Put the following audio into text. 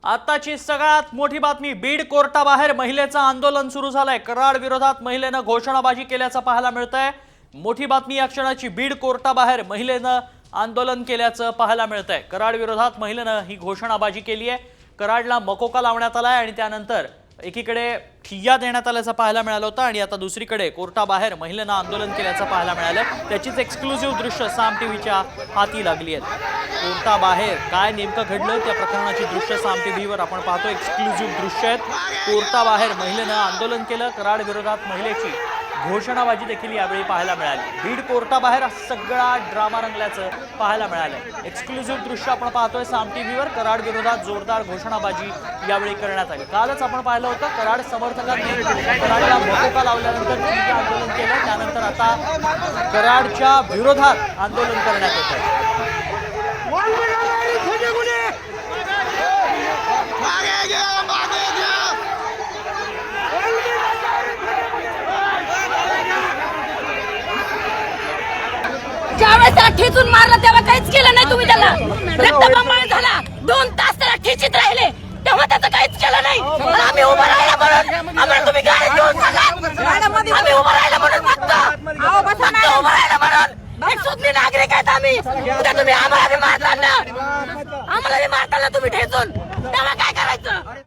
आताची सगळ्यात मोठी बातमी, बीड कोर्टाबाहेर महिलेचं आंदोलन सुरू झालंय। कराड विरोधात महिलेनं घोषणाबाजी केल्याचं पाहायला मिळतंय। मोठी बातमी या क्षणाची, बीड कोर्टाबाहेर महिलेनं आंदोलन केल्याचं पाहायला मिळतंय। कराड विरोधात महिलेनं ही घोषणाबाजी केली आहे। कराडला मकोका लावण्यात आलाय आणि त्यानंतर एकीकडे ठिय्या देण्यात आल्याचं पाहायला मिळालं होतं आणि आता दुसरीकडे कोर्टाबाहेर महिलेनं आंदोलन केल्याचं पाहायला मिळालं। त्याचीच एक्सक्लुझिव्ह दृश्य साम टीव्हीच्या हाती लागली आहेत। कोर्टाबाहेर काय नेमकं घडलं त्या प्रकरणाची दृश्य साम टीव्हीवर आपण पाहतो। एक्सक्लुझिव्ह दृश्य आहेत। कोर्टाबाहेर महिलेनं आंदोलन केलं। कराड विरोधात महिलेची घोषणाबाजी देखील यावेळी पाहायला मिळाली। बीड कोर्टाबाहेर सगळा ड्रामा रंगल्याचं पाहायला मिळालं। एक्सक्लुझिव्ह दृश्य आपण पाहतोय साम टीव्हीवर। कराड विरोधात जोरदार घोषणाबाजी यावेळी करण्यात आली। कालच आपण पाहिलं होतं कराड समर्थकांनी कराडला मकोका लावल्यानंतर ठिय्या आंदोलन केलं। त्यानंतर आता कराडच्या विरोधात आंदोलन करण्यात येत आहे। ज्यावेळेस त्याला ठेचून मारलं तेव्हा काहीच केलं नाही तुम्ही, त्याला रक्तबंबाळ झाला, 2 तास त्याला ठेचीत राहिले तेव्हा त्याचं काहीच केलं नाही। आम्ही उभं राहिला म्हणून आम्हाला तुम्ही गाडी घेऊन सांगा, आम्ही उभं राहिला म्हणून फक्त उभं राहिला म्हणून एक सुज्ञ नागरिक आहेत आम्ही। उद्या तुम्ही आम्हाला मारताना तुम्ही ठेचून तेव्हा काय करायचं?